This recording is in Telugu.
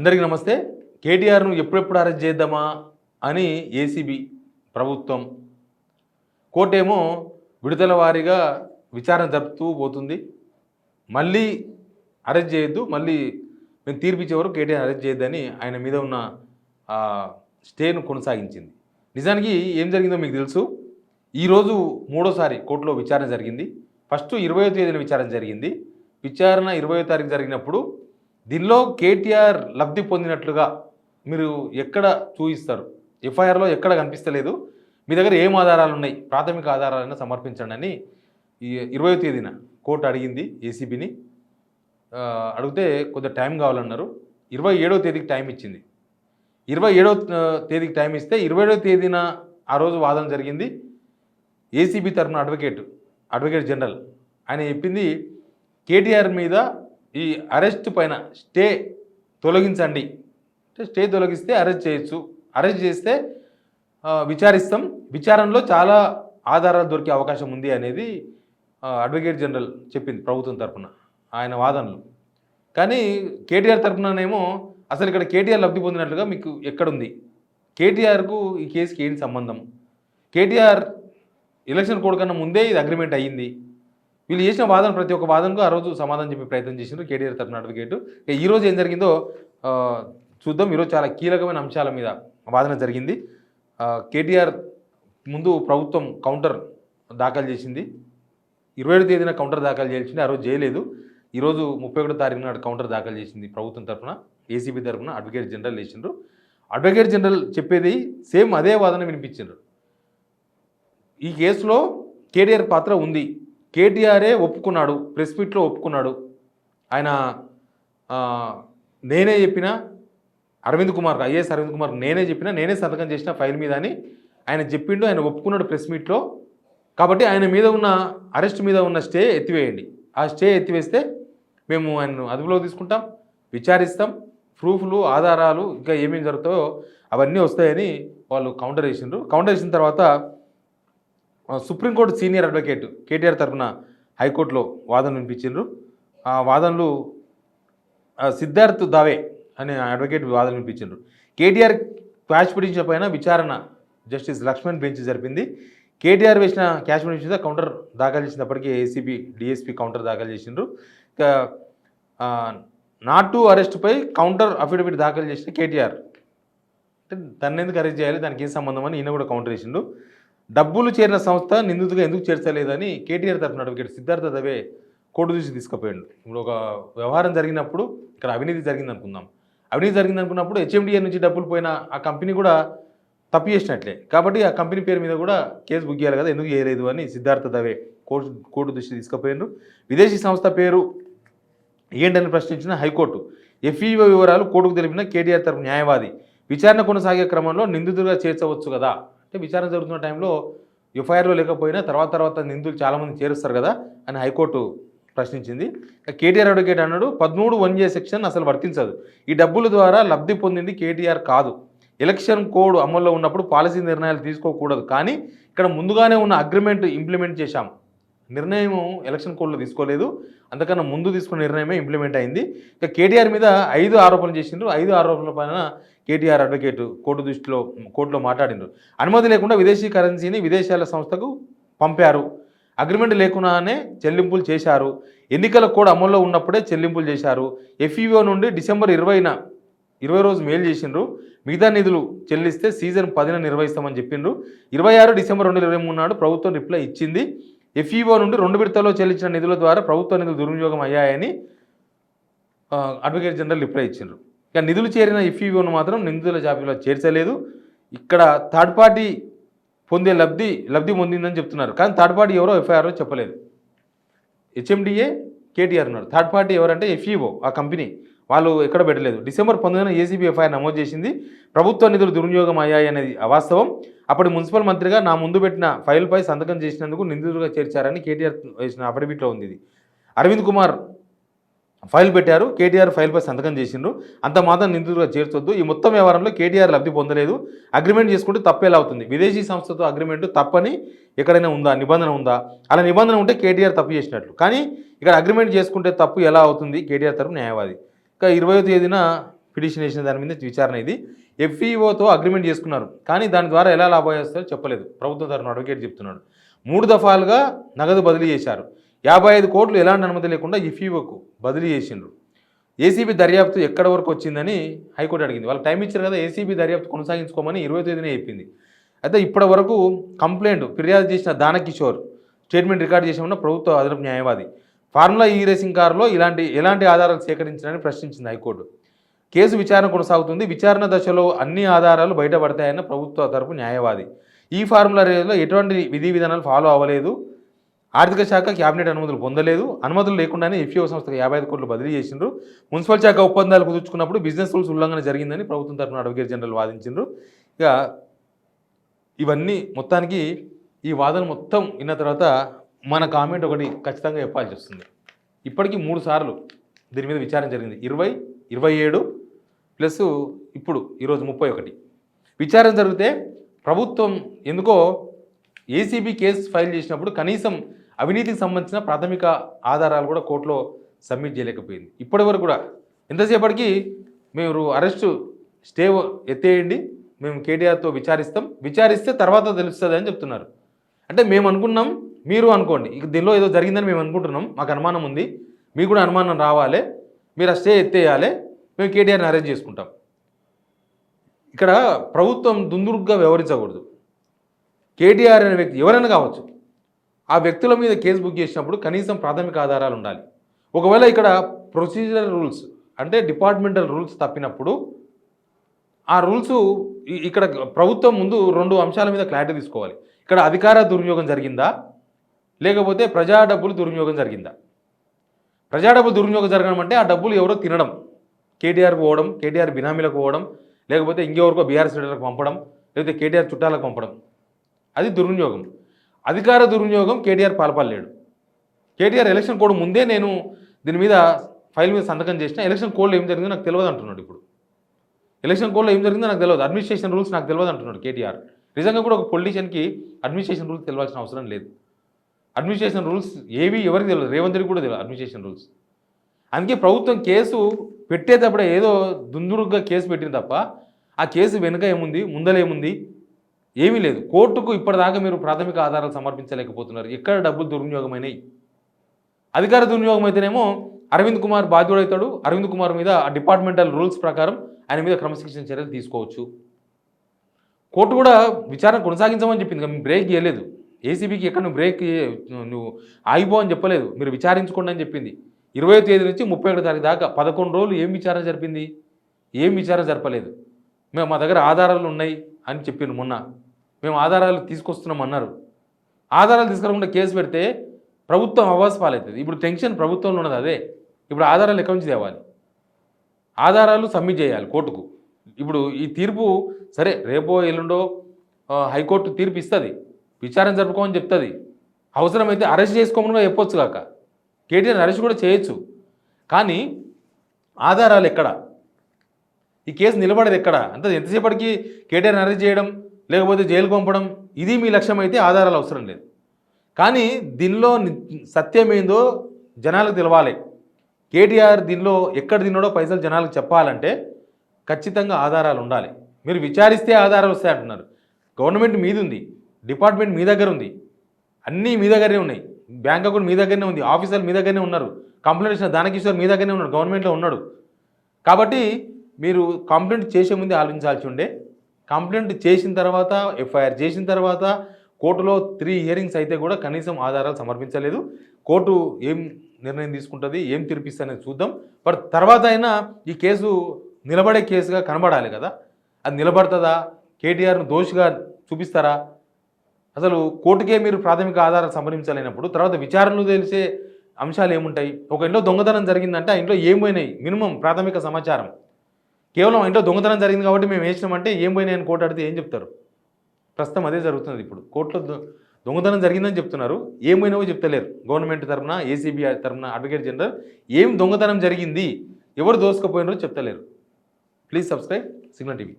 అందరికీ నమస్తే. కేటీఆర్‌ను ఎప్పుడెప్పుడు అరెస్ట్ చేద్దామా అని ఏసీబీ ప్రభుత్వం, కోర్టేమో విడుదల వారీగా విచారణ జరుపుతూ పోతుంది. మళ్ళీ అరెస్ట్ చేయొద్దు, మళ్ళీ మేము తీర్పిచ్చే వరకు కేటీఆర్ అరెస్ట్ చేయొద్దని ఆయన మీద ఉన్న స్టేను కొనసాగించింది. నిజానికి ఏం జరిగిందో మీకు తెలుసు. ఈరోజు మూడోసారి కోర్టులో విచారణ జరిగింది. ఫస్ట్ 20వ తేదీన విచారణ జరిగింది. విచారణ 20వ తారీఖు జరిగినప్పుడు దీనిలో కేటీఆర్ లబ్ధి పొందినట్లుగా మీరు ఎక్కడ చూపిస్తారు? ఎఫ్ఐఆర్‌లో ఎక్కడ కనిపిస్తలేదు. మీ దగ్గర ఏం ఆధారాలు ఉన్నాయి, ప్రాథమిక ఆధారాలను సమర్పించండి అని ఈ 20వ తేదీన కోర్టు అడిగింది ఏసీబీని. అడిగితే కొద్దిగా టైం కావాలన్నారు. 27వ తేదీకి టైం ఇచ్చింది. 27వ తేదీకి టైం ఇస్తే 27వ తేదీన ఆ రోజు వాదన జరిగింది. ఏసీబీ తరఫున అడ్వకేట్ జనరల్ ఆయన చెప్పింది, కేటీఆర్ మీద ఈ అరెస్ట్ పైన స్టే తొలగించండి, అంటే స్టే తొలగిస్తే అరెస్ట్ చేయొచ్చు, అరెస్ట్ చేస్తే విచారిస్తాం, విచారణలో చాలా ఆధారాలు దొరికే అవకాశం ఉంది అనేది అడ్వకేట్ జనరల్ చెప్పింది ప్రభుత్వం తరఫున ఆయన వాదనలు. కానీ కేటీఆర్ తరఫుననేమో అసలు ఇక్కడ కేటీఆర్ లబ్ధి పొందినట్లుగా మీకు ఎక్కడుంది? కేటీఆర్కు ఈ కేసుకి ఏంటి సంబంధం? కేటీఆర్ ఎలక్షన్ కోడ్ కన్నా ముందే ఇది అగ్రిమెంట్ అయ్యింది. వీళ్ళు చేసిన వాదన ప్రతి ఒక్క వాదనకు ఆ రోజు సమాధానం చెప్పే ప్రయత్నం చేసినారు కేటీఆర్ తరఫున అడ్వకేటు. ఈరోజు ఏం జరిగిందో చూద్దాం. ఈరోజు చాలా కీలకమైన అంశాల మీద వాదన జరిగింది. కేటీఆర్ ముందు ప్రభుత్వం కౌంటర్ దాఖలు చేసింది. 27వ తేదీన కౌంటర్ దాఖలు చేయాల్సింది, ఆ రోజు చేయలేదు. ఈరోజు 31వ తారీఖు నాడు కౌంటర్ దాఖలు చేసింది ప్రభుత్వం తరఫున. ఏసీబీ తరఫున అడ్వకేట్ జనరల్ వేసిండ్రు. అడ్వకేట్ జనరల్ చెప్పేది సేమ్ అదే వాదన వినిపించిండ్రు. ఈ కేసులో కేటీఆర్ పాత్ర ఉంది, కేటీఆరే ఒప్పుకున్నాడు, ప్రెస్ మీట్లో ఒప్పుకున్నాడు. ఆయన నేనే చెప్పిన ఐఏఎస్ అరవింద్ కుమార్ నేనే చెప్పిన, నేనే సంతకం చేసిన ఫైల్ మీద అని ఆయన చెప్పిండు. ఆయన ఒప్పుకున్నాడు ప్రెస్ మీట్లో. కాబట్టి ఆయన మీద ఉన్న అరెస్ట్ మీద ఉన్న స్టే ఎత్తివేయండి. ఆ స్టే ఎత్తివేస్తే మేము ఆయనను అదుపులో తీసుకుంటాం, విచారిస్తాం, ప్రూఫ్లు, ఆధారాలు ఇంకా ఏమేమి జరుగుతాయో అవన్నీ వస్తాయని వాళ్ళు కౌంటర్ వేసిండ్రు. కౌంటర్ వేసిన తర్వాత సుప్రీంకోర్టు సీనియర్ అడ్వకేట్ కేటీఆర్ తరఫున హైకోర్టులో వాదనలు వినిపించిండ్రు. ఆ వాదనలు సిద్ధార్థ్ దావే అనే అడ్వకేట్ వాదనలు వినిపించిండ్రు. కేటీఆర్ క్వాష్ పిటిషన్ పైన విచారణ జస్టిస్ లక్ష్మణ్ బెంచ్ జరిపింది. కేటీఆర్ వేసిన క్యాష్ పిటిషన్ మీద కౌంటర్ దాఖలు చేసినప్పటికీ ఏసీబీ డిఎస్పీ కౌంటర్ దాఖలు చేసిండ్రు. ఇక నాట్ టు అరెస్ట్పై కౌంటర్ అఫిడవిట్ దాఖలు చేసిన కేటీఆర్, అంటే తను ఎందుకు అరెస్ట్ చేయాలి, దానికి ఏం సంబంధం అని ఈయన కూడా కౌంటర్ చేసిండు. డబ్బులు చేరిన సంస్థ నిందితుగా ఎందుకు చేర్చలేదని కేటీఆర్ తరఫున అడ్వకేట్ సిద్ధార్థ దవే కోర్టు చూసి తీసుకుపోయాడు. ఇప్పుడు ఒక వ్యవహారం జరిగినప్పుడు ఇక్కడ అవినీతి జరిగింది అనుకుందాం. అవినీతి జరిగింది అనుకున్నప్పుడు హెచ్ఎండిఏ నుంచి డబ్బులు పోయిన ఆ కంపెనీ కూడా తప్పు చేసినట్లే. కాబట్టి ఆ కంపెనీ పేరు మీద కూడా కేసు బుక్ చేయాలి కదా, ఎందుకు చేయలేదు అని సిద్ధార్థ దవే కోర్టు దృష్టి తీసుకుపోయారు. విదేశీ సంస్థ పేరు ఏంటని ప్రశ్నించిన హైకోర్టు ఎఫ్ఈఓ వివరాలు కోర్టుకు తెలిపిన కేటీఆర్ తరఫు న్యాయవాది, విచారణ కొనసాగే క్రమంలో నిందితులుగా చేర్చవచ్చు కదా, అంటే విచారణ జరుగుతున్న టైంలో ఎఫ్ఐఆర్లో లేకపోయినా తర్వాత నిందితులు చాలామంది చేరుస్తారు కదా అని హైకోర్టు ప్రశ్నించింది. కేటీఆర్ అడ్వకేట్ అన్నాడు, 13(1)A సెక్షన్ అసలు వర్తించదు, ఈ డబ్బుల ద్వారా లబ్ధి పొందింది కేటీఆర్ కాదు, ఎలక్షన్ కోడ్ అమల్లో ఉన్నప్పుడు పాలసీ నిర్ణయాలు తీసుకోకూడదు, కానీ ఇక్కడ ముందుగానే ఉన్న అగ్రిమెంట్ ఇంప్లిమెంట్ చేశాం, నిర్ణయం ఎలక్షన్ కోడ్లో తీసుకోలేదు, అంతకన్నా ముందు తీసుకున్న నిర్ణయమే ఇంప్లిమెంట్ అయింది. ఇక కేటీఆర్ మీద 5 ఆరోపణలు చేసిండ్రు. 5 ఆరోపణల పైన కేటీఆర్ అడ్వకేట్ కోర్టులో మాట్లాడిండ్రు. అనుమతి లేకుండా విదేశీ కరెన్సీని విదేశాల సంస్థకు పంపారు, అగ్రిమెంట్ లేకుండానే చెల్లింపులు చేశారు, ఎన్నికల కోడ్ అమల్లో ఉన్నప్పుడే చెల్లింపులు చేశారు, ఎఫ్ఈఓ నుండి డిసెంబర్ 20 రోజు మెయిల్ చేసిండ్రు, మిగతా నిధులు చెల్లిస్తే సీజన్ 10న నిర్వహిస్తామని చెప్పిండ్రు. 26 డిసెంబర్ 2023 నాడు ప్రభుత్వం రిప్లై ఇచ్చింది. ఎఫ్ఈఓ నుండి 2 విడతల్లో చెల్లించిన నిధుల ద్వారా ప్రభుత్వ నిధులు దుర్వినియోగం అయ్యాయని అడ్వకేట్ జనరల్ రిప్లై ఇచ్చిండ్రు. ఇక నిధులు చేరిన ఎఫ్ఈఓను మాత్రం నిందితుల జాబితాలో చేర్చలేదు. ఇక్కడ థర్డ్ పార్టీ పొందే లబ్ధి పొందిందని చెప్తున్నారు, కానీ థర్డ్ పార్టీ ఎవరో ఎఫ్ఐఆర్లో చెప్పలేదు. హెచ్ఎండిఏ కేటీఆర్ ఉన్నారు, థర్డ్ పార్టీ ఎవరంటే ఎఫ్ఈఓ ఆ కంపెనీ, వాళ్ళు ఎక్కడ పెట్టలేదు. డిసెంబర్ 19న ఏసీబీ ఎఫ్ఐఆర్ నమోదు చేసింది. ప్రభుత్వ నిధులు దుర్వినియోగం అయ్యాయి అనేది అవాస్తవం. అప్పటి మున్సిపల్ మంత్రిగా నా ముందు పెట్టిన ఫైల్పై సంతకం చేసినందుకు నిందితులుగా చేర్చారని కేటీఆర్ వేసిన అఫిడవిట్లో ఉంది. ఇది అరవింద్ కుమార్ ఫైల్ పెట్టారు, కేటీఆర్ ఫైల్పై సంతకం చేసిండ్రు, అంత మాత్రం నిందితులుగా చేర్చొద్దు, ఈ మొత్తం వ్యవహారంలో కేటీఆర్ లబ్ధి పొందలేదు, అగ్రిమెంట్ చేసుకుంటే తప్పేలా అవుతుంది, విదేశీ సంస్థతో అగ్రిమెంట్ తప్పని ఎక్కడైనా ఉందా, నిబంధన ఉందా, అలా నిబంధన ఉంటే కేటీఆర్ తప్పు చేసినట్లు, కానీ ఇక్కడ అగ్రిమెంట్ చేసుకుంటే తప్పు ఎలా అవుతుంది కేటీఆర్ తరపు న్యాయవాది. ఇక 20వ తేదీన పిటిషన్ వేసిన దాని మీద విచారణ ఇది. ఎఫ్ఈఓతో అగ్రిమెంట్ చేసుకున్నారు, కానీ దాని ద్వారా ఎలా లాభం వస్తారో చెప్పలేదు. ప్రభుత్వం తరఫున అడ్వకేట్ చెప్తున్నాడు. 3 దఫాలుగా నగదు బదిలీ చేశారు. 55 కోట్లు ఎలాంటి అనుమతి లేకుండా ఎఫ్ఈఓకు బదిలీ చేసిండ్రు. ఏసీబీ దర్యాప్తు ఎక్కడి వరకు వచ్చిందని హైకోర్టు అడిగింది. వాళ్ళకి టైం ఇచ్చారు కదా, ఏసీబీ దర్యాప్తు కొనసాగించుకోమని 20వ తేదీనే చెప్పింది. అయితే ఇప్పటి వరకు ఫిర్యాదు చేసిన దానకిషోర్ స్టేట్మెంట్ రికార్డు చేసామన్న ప్రభుత్వ అదనపు న్యాయవాది ఫార్ములా ఈ రేసింగ్ కారులో ఎలాంటి ఆధారాలు సేకరించారని ప్రశ్నించింది హైకోర్టు. కేసు విచారణ కొనసాగుతుంది. విచారణ దశలో అన్ని ఆధారాలు బయటపడతాయన్న ప్రభుత్వ తరపు న్యాయవాది. ఈ ఫార్ములా రేసులో ఎటువంటి విధి విధానాలు ఫాలో అవ్వలేదు. ఆర్థిక శాఖ క్యాబినెట్ అనుమతులు పొందలేదు. అనుమతులు లేకుండానే ఎఫ్ఈఓ సంస్థకు 55 కోట్లు బదిలీ చేసిండ్రు. మున్సిపల్ శాఖ ఒప్పందాలు కుదుర్చుకున్నప్పుడు బిజినెస్ రూల్స్ ఉల్లంఘన జరిగిందని ప్రభుత్వం తరఫున అడ్వకేట్ జనరల్ వాదించిండ్రు. ఇక ఇవన్నీ మొత్తానికి ఈ వాదన మొత్తం విన్న తర్వాత మన కామెంట్ ఒకటి ఖచ్చితంగా చెప్పాల్సి వస్తుంది. ఇప్పటికీ 3 సార్లు దీని మీద విచారణ జరిగింది. 20, 27 ప్లస్ ఇప్పుడు ఈరోజు 31 విచారణ జరిగితే ప్రభుత్వం ఎందుకో ఏసీబీ కేసు ఫైల్ చేసినప్పుడు కనీసం అవినీతికి సంబంధించిన ప్రాథమిక ఆధారాలు కూడా కోర్టులో సబ్మిట్ చేయలేకపోయింది. ఇప్పటి వరకు కూడా ఎంతసేపటికి మీరు అరెస్టు స్టే ఎత్తేయండి, మేము కేటీఆర్తో విచారిస్తే తర్వాత తెలుస్తుంది అని చెప్తున్నారు. అంటే మేము అనుకున్నాం, మీరు అనుకోండి, ఇక దీనిలో ఏదో జరిగిందని మేము అనుకుంటున్నాం, మాకు అనుమానం ఉంది, మీకు కూడా అనుమానం రావాలి, మీరు ఆ స్టే ఎత్తేయాలి, మేము కేటీఆర్ని అరెస్ట్ చేసుకుంటాం. ఇక్కడ ప్రభుత్వం దుందుడుగ్గా వ్యవహరించకూడదు. కేటీఆర్ అనే వ్యక్తి ఎవరైనా కావచ్చు, ఆ వ్యక్తుల మీద కేసు బుక్ చేసినప్పుడు కనీసం ప్రాథమిక ఆధారాలు ఉండాలి. ఒకవేళ ఇక్కడ ప్రొసీజరల్ రూల్స్ అంటే డిపార్ట్మెంటల్ రూల్స్ తప్పినప్పుడు ఆ రూల్స్ ఇక్కడ ప్రభుత్వం ముందు 2 అంశాల మీద క్లారిటీ తీసుకోవాలి. ఇక్కడ అధికార దుర్వినియోగం జరిగిందా, లేకపోతే ప్రజా డబ్బులు దుర్వినియోగం జరిగిందా? ప్రజా డబ్బులు దుర్వినియోగం జరగడం అంటే ఆ డబ్బులు ఎవరో తినడం, కేటీఆర్కి పోవడం, కేటీఆర్ బినామీలకు పోవడం, లేకపోతే ఇంకెవరికో బీఆర్ఎస్ లీడర్లకు పంపడం, లేకపోతే కేటీఆర్ చుట్టాలకు పంపడం, అది దుర్వినియోగం. అధికార దుర్వినియోగం కేటీఆర్ పాల్పడలేడు. కేటీఆర్ ఎలక్షన్ కోడ్ ముందే నేను దీని మీద ఫైల్ మీద సంతకం చేసిన, ఎలక్షన్ కోడ్లో ఏం జరిగిందో నాకు తెలియదు అంటున్నాడు. ఇప్పుడు ఎలక్షన్ కోడ్లో ఏం జరిగిందో నాకు తెలియదు, అడ్మినిస్ట్రేషన్ రూల్స్ నాకు తెలియదు అంటున్నాడు కేటీఆర్. నిజంగా కూడా ఒక పొలిటీషియన్కి అడ్మినిస్ట్రేషన్ రూల్స్ తెలియాల్సిన అవసరం లేదు. అడ్మినిస్ట్రేషన్ రూల్స్ ఎవరికి తెలియదు, రేవంత్ రెడ్డి కూడా తెలియదు అడ్మినిస్ట్రేషన్ రూల్స్. అందుకే ప్రభుత్వం కేసు పెట్టేటప్పుడే ఏదో దుందుడుగ్గా కేసు పెట్టింది తప్ప ఆ కేసు వెనుక ఏముంది, ముందర ఏముంది, ఏమీ లేదు. కోర్టుకు ఇప్పటిదాకా మీరు ప్రాథమిక ఆధారాలు సమర్పించలేకపోతున్నారు. ఎక్కడ డబ్బులు దుర్వినియోగమైనాయి? అధికార దుర్వినియోగం అయితేనేమో అరవింద్ కుమార్ బాధ్యుడవుతాడు. అరవింద్ కుమార్ మీద ఆ డిపార్ట్మెంటల్ రూల్స్ ప్రకారం ఆయన మీద క్రమశిక్షణ చర్యలు తీసుకోవచ్చు. కోర్టు కూడా విచారణ కొనసాగించమని చెప్పింది, మేము బ్రేక్ చేయలేదు. ఏసీబీకి ఎక్కడ నువ్వు ఆగిపో అని చెప్పలేదు, మీరు విచారించుకోండి అని చెప్పింది. 20వ తేదీ నుంచి 31వ తారీఖు దాకా 11 రోజులు ఏం విచారణ జరిపింది? ఏం విచారణ జరపలేదు. మా దగ్గర ఆధారాలు ఉన్నాయి అని చెప్పిండు మొన్న, మేము ఆధారాలు తీసుకొస్తున్నాం అన్నారు. ఆధారాలు తీసుకురాకుండా కేసు పెడితే ప్రభుత్వం అవాస్ పాలవుతుంది. ఇప్పుడు టెన్షన్ ప్రభుత్వంలో ఉన్నది అదే. ఇప్పుడు ఆధారాలు ఎక్కడి నుంచి తేవాలి? ఆధారాలు సబ్మిట్ చేయాలి కోర్టుకు. ఇప్పుడు ఈ తీర్పు సరే రేపో ఎల్లుండో హైకోర్టు తీర్పు ఇస్తుంది, విచారణ జరుపుకోమని చెప్తుంది. అవసరమైతే అరెస్ట్ చేసుకోమని కూడా చెప్పొచ్చు కాక, కేటీఆర్ అరెస్ట్ కూడా చేయొచ్చు. కానీ ఆధారాలు ఎక్కడ? ఈ కేసు నిలబడేది ఎక్కడ? అంత ఎంతసేపటికి కేటీఆర్ని అరెస్ట్ చేయడం, లేకపోతే జైలుకు పంపడం, ఇది మీ లక్ష్యం అయితే ఆధారాలు అవసరం లేదు. కానీ దీనిలో సత్యం ఏందో జనాలకు తెలవాలి. కేటీఆర్ దీనిలో ఎక్కడ తిన్నాడో పైసలు జనాలకు చెప్పాలంటే ఖచ్చితంగా ఆధారాలు ఉండాలి. మీరు విచారిస్తే ఆధారాలు వస్తాయి అంటున్నారు. గవర్నమెంట్ మీద ఉంది, డిపార్ట్మెంట్ మీ దగ్గర ఉంది, అన్నీ మీ దగ్గరే ఉన్నాయి, బ్యాంక్ అకౌంట్ మీ దగ్గరనే ఉంది, ఆఫీసర్లు మీ దగ్గరనే ఉన్నారు, కంప్లైంట్ ఇచ్చిన దానకిషోర్ మీ దగ్గరనే ఉన్నాడు, గవర్నమెంట్లో ఉన్నాడు. కాబట్టి మీరు కంప్లైంట్ చేసే ముందే ఆలోచించాల్సి ఉండే. కంప్లైంట్ చేసిన తర్వాత, ఎఫ్ఐఆర్ చేసిన తర్వాత కోర్టులో 3 హియరింగ్స్ అయితే కూడా కనీసం ఆధారాలు సమర్పించలేదు. కోర్టు ఏం నిర్ణయం తీసుకుంటుంది, ఏం తీర్పిస్తుంది చూద్దాం. బట్ తర్వాత అయినా ఈ కేసు నిలబడే కేసుగా కనబడాలి కదా. అది నిలబడుతుందా? కేటీఆర్ను దోషిగా చూపిస్తారా? అసలు కోర్టుకే మీరు ప్రాథమిక ఆధారాలు సమర్పించలేనప్పుడు తర్వాత విచారణలు తెలిసే అంశాలు ఏముంటాయి? ఒక ఇంట్లో దొంగతనం జరిగిందంటే ఆ ఇంట్లో ఏం పోయినాయి, మినిమం ప్రాథమిక సమాచారం. కేవలం ఇంట్లో దొంగతనం జరిగింది కాబట్టి మేము వేసినామంటే ఏం పోయినాయి అని కోర్టు అడిగితే ఏం చెప్తారు? ప్రస్తుతం అదే జరుగుతుంది. ఇప్పుడు కోర్టులో దొంగతనం జరిగిందని చెప్తున్నారు, ఏం పోయినావో చెప్తలేరు. గవర్నమెంట్ తరఫున, ఏసీబీ తరఫున అడ్వకేట్ జనరల్ ఏం దొంగతనం జరిగింది, ఎవరు దోసుకుపోయినారో చెప్తలేరు. Please subscribe signal TV.